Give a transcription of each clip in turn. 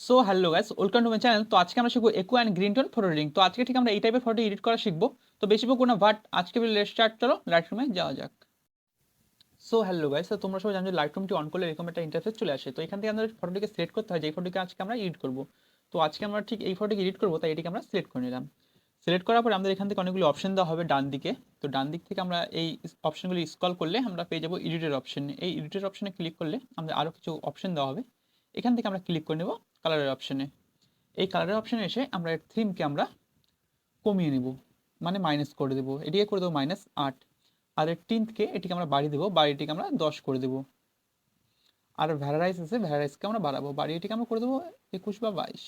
So hello guys, welcome to my channel. তো আজকে আমরা শিখবো aqua and green tone photo editing. তো আজকে ঠিক আমরা এই টাইপের ফটো এডিট করা শিখবো। তো বেশি বকবো না, বাট আজকে লেটস স্টার্ট, চলো লাইট রুমে যাওয়া যাক। সো হ্যালো গাইস, তো তোমরা সবাই জানো যে লাইট রুমটি অন করলে এরকম একটা ইন্টারফেস চলে আসে। তো এখান থেকে আমাদের ফটোটিকে সিলেক্ট করতে হয় যে এই ফটোটিকে আজকে আমরা এডিট করবো। তো আজকে আমরা ঠিক এই ফটোটিকে এডিট করবো, তাই এটিকে আমরা সিলেক্ট করে নিলাম। সিলেক্ট করার পরে আমাদের এখান থেকে অনেকগুলো অপশন দেওয়া হবে ডান দিকে। তো ডান দিক থেকে আমরা এই অপশনগুলি স্ক্রল করলে আমরা পেয়ে যাবো এডিটের অপশন। এই এডিটের অপশনে ক্লিক করলে আমাদের আরও কিছু অপশন দেওয়া হবে। এখান থেকে আমরা ক্লিক করে নেব কালারের অপশনে। এই কালারের অপশনে এসে আমরা এর থিমকে আমরা কমিয়ে নিব, মানে মাইনাস করে দেবো। এটিকে করে দেবো -8। আর এর টিন্থকে এটিকে আমরা বাড়িয়ে দেবো, বাড়িটিকে আমরা 10 করে দেবো। আর ভ্যারারাইজ আছে, ভ্যারারাইজকে আমরা বাড়াবো, বাড়িটিকে আমরা করে দেবো 21 বা 22।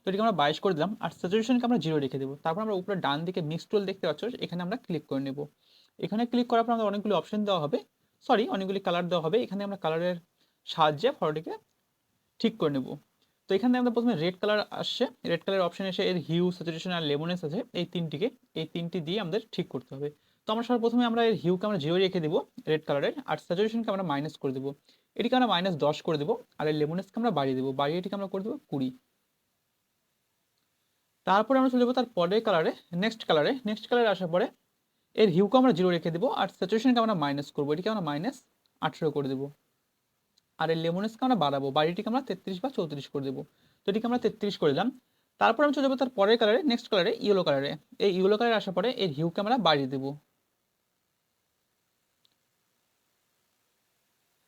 তো এটিকে আমরা 22 করে দিলাম। আর স্যাচুরেশনকে আমরা 0 রেখে দেবো। তারপর আমরা উপরে ডান দিকে মিক্স টুল দেখতে পাচ্ছ, এখানে আমরা ক্লিক করে নেব। এখানে ক্লিক করার পর আমাদের অনেকগুলি অপশন দেওয়া হবে, অনেকগুলি কালার দেওয়া হবে। এখানে আমরা কালারের সাহায্যে ফটোটিকে ঠিক করে নেব। তো এখানে আমরা প্রথমে রেড কালার আসছে, রেড কালার অপশন এসে এর হিউ, স্যাচুরেশন আর লেমনেস আছে, এই তিনটি দিয়ে আমাদের ঠিক করতে হবে। তো আমরা সর্বপ্রথমে আমরা এর হিউকে আমরা 0 রেখে দেবো রেড কালারের, আর স্যাচুরেশনকে আমরা মাইনাস করে দেবো। এটিকে আমরা -10 করে দেবো। আর এর লেমনেসকে আমরা বাড়িয়ে দেবো, বাড়িয়ে এটিকে আমরা করে দেবো 20। তারপরে আমরা চলে যাবো তার পরের কালারে, নেক্সট কালারে আসার পরে এর হিউকে আমরা 0 রেখে দেবো, আর স্যাচুরেশনকে আমরা মাইনাস করবো, এটিকে আমরা -18 করে দেবো। আর এই লেমনেসকে আমরা বাড়াবো, বাড়িটিকে আমরা 33 বা 34 করে দেবো। তো এটিকে আমরা 33 করে দিলাম। তারপর আমি চলে যাবো তার পরের কালারে, নেক্সট কালারে, ইয়েলো কালারে। এই ইয়েলো কালারে আসার পরে এর হিউকে আমরা বাড়িয়ে দেবো,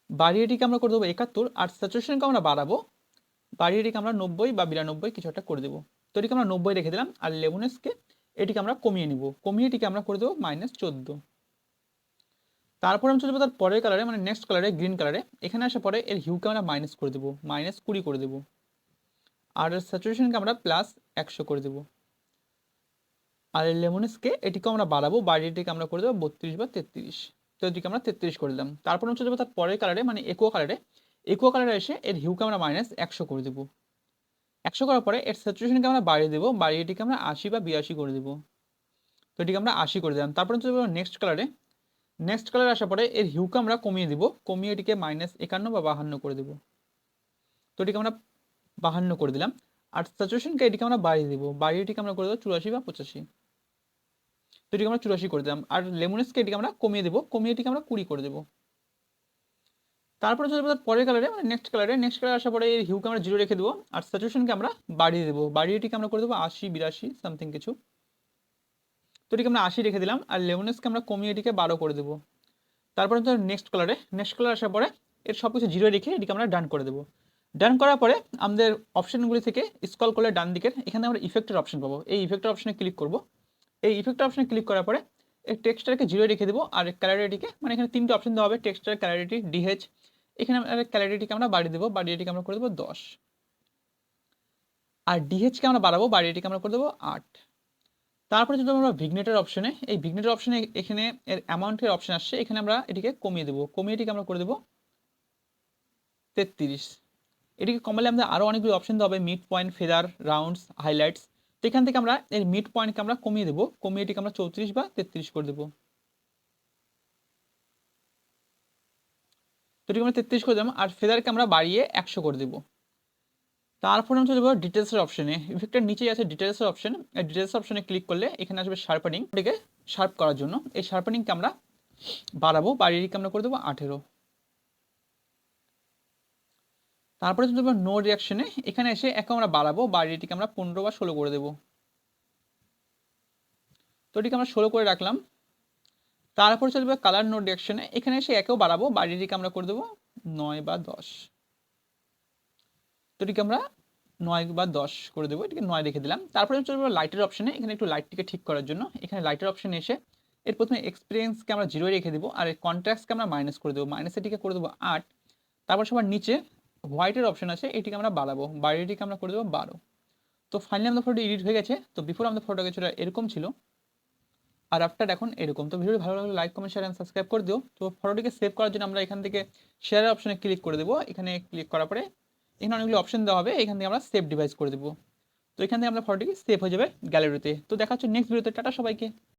বাড়িয়ে এটিকে আমরা করে দেবো 71। আর স্যাচুরেশনকে আমরা বাড়াবো, বাড়িয়ে এটিকে আমরা 90 বা 92 কিছু একটা করে দেবো। তো এটিকে আমরা 90 রেখে দিলাম। আর লেমনেসকে এটিকে আমরা কমিয়ে নিব, কমিয়ে এটিকে আমরা করে দেবো -14। তারপর আমি চলে যাবো তার পরের কালারে, মানে নেক্সট কালারে, গ্রিন কালারে। এখানে আসার পরে এর হিউকে আমরা মাইনাস করে দেবো, -20 করে দেবো। আর স্যাচুরেশনকে আমরা +100 করে দেবো। আর লেমনেসকে এটিকে আমরা বাড়াবো, বাড়িটিকে আমরা করে দেবো 32 বা 33। তো এটিকে আমরা 33 করে দিলাম। তারপর হচ্ছে যাবো তার পরের কালারে, মানে একুয়া কালারে এসে এর হিউকে আমরা -100 করে দেবো। 100 করার পরে এর স্যাচুরেশনকে আমরা বাড়িয়ে দেবো, বাড়িয়ে এটিকে আমরা 80 বা 82 করে দেবো। তো এটিকে আমরা 80 করে দিলাম। তারপর হচ্ছে যাবো নেক্সট কালারে আসার পরে এর হিউকে আমরা কমিয়ে দিব, কমিয়ে এটিকে -51 বা 52 করে দেবো। তো এটিকে আমরা 52 করে দিলাম। আর স্যাচুরেশনকে এটিকে আমরা বাড়িয়ে দিব, বাড়িয়ে এটিকে আমরা করে দেবো 84 বা 85। তো এটিকে আমরা 84 করে দিলাম। আর লেমনেসকে এটিকে আমরা কমিয়ে দেবো, কমিয়ে এটিকে আমরা 20 করে দেবো। তারপরে চলে যাবো পরের কালারে, মানে নেক্সট কালারে আসার পরে এর হিউকে আমরা 0 রেখে দেবো। আর স্যাচুরেশনকে আমরা বাড়িয়ে দেবো, বাড়িয়ে এটিকে আমরা করে দেবো 80, 82 সামথিং কিছু। তো এটিকে আমরা 80 রেখে দিলাম। আর লেমনেসকে আমরা কমিয়ে এটিকে 12 করে দেবো। তারপরে তো নেক্সট কালার আসার পরে এর সব কিছু 0 রেখে এটিকে আমরা ডান করে দেবো। ডান করার পরে আমাদের অপশনগুলি থেকে স্ক্রল করলে ডান দিকের এখানে আমরা ইফেক্টের অপশন পাবো, এই ইফেক্টের অপশনে ক্লিক করবো। এই ইফেক্টের অপশনে ক্লিক করার পরে এই টেক্সটারকে 0 রেখে দেবো। আর ক্যালারিটিকে, মানে এখানে 3টে অপশন দেওয়া হবে, টেক্সটার, ক্যালারিটি, ডিএইচ। এখানে আমরা ক্যালারিটিকে আমরা বাড়িয়ে দেবো, বাড়িয়ে এটিকে আমরা করে দেবো 10। আর ডিএইচকে আমরা বাড়াবো, বাড়িয়ে এটিকে আমরা করে দেবো 8। তারপরে যদি আমরা ভিগনেটের অপশনে, এই ভিগনেটের অপশনে এখানে এর অ্যামাউন্টের অপশন আসছে, এখানে আমরা এটিকে কমিয়ে দেবো, কমিয়ে এটিকে আমরা করে দেবো 33। এটিকে কমালে আমাদের আরও অনেকগুলো অপশন দেওয়া হবে, mid point, feather, rounds, highlights. তো এখান থেকে আমরা এর মিড পয়েন্টকে আমরা কমিয়ে দেবো, কমিয়ে এটিকে আমরা 34 বা 33 করে দেবো। তো এটিকে আমরা 33 করে দিলাম। আর ফেদারকে আমরা বাড়িয়ে 100 করে দেবো। তারপরে আমরা চলে যাবো ডিটেলসের অপশনে, ইফেক্টের নিচেই আছে ডিটেলসের অপশন। এই ডিটেলস অপশনে ক্লিক করলে এখানে আসবে শার্পেনিং, এটিকে শার্প করার জন্য এই শার্পেনিংকে আমরা বাড়াবো, বাড়িয়ে এটিকে আমরা করে দেবো 18। তারপরে চলে যাবো নো রিয়াকশনে, এখানে এসে একে আমরা বাড়াবো, বাড়িয়ে এটিকে আমরা 15 বা 16 করে দেবো। তো এটিকে আমরা 16 করে রাখলাম। তারপরে চলে যাবে কালার নো রিয়াকশনে, এখানে এসে একেও বাড়াবো, বাড়িয়ে এটিকে আমরা করে দেবো 9 বা 10। তো এটিকে আমরা 9 বা 10 করে দেবো, এটিকে 9 রেখে দিলাম। তারপরে চলে যাবো লাইটের অপশনে, এখানে একটু লাইটটিকে ঠিক করার জন্য এখানে লাইটের অপশনে এসে এর প্রথমে এক্সপিরিয়েন্সকে আমরা 0 রেখে দেবো। আর এর কন্ট্রাস্টকে আমরা মাইনাস করে দেবো, মাইনাস এটিকে করে দেবো 8। তারপর সবার নিচে হোয়াইটের অপশন আছে, এটিকে আমরা বাড়াবো, বাড়িয়ে এটিকে আমরা করে দেবো 12। তো ফাইনালি আমাদের ফটোটি এডিট হয়ে গেছে। তো বিফোর আমাদের ফটোটা কিছুটা এরকম ছিল, আর আফটার এখন এরকম। তো ভিডিওটি ভালো লাগলে like, comment, share and subscribe করে দিও। তো ফটোটিকে সেভ করার জন্য আমরা এখান থেকে শেয়ারের অপশনে ক্লিক করে দেবো। এখানে ক্লিক করার পরে এখানে অনেকগুলো অপশন দেওয়া হবে, এখান থেকে আমরা সেভ ডিভাইস করে দেবো। তো এখান থেকে আমরা ফটোটিকে সেভ হয়ে যাবে গ্যালারিতে। তো দেখা হচ্ছে নেক্সট ভিডিওতে। টাটা সবাইকে।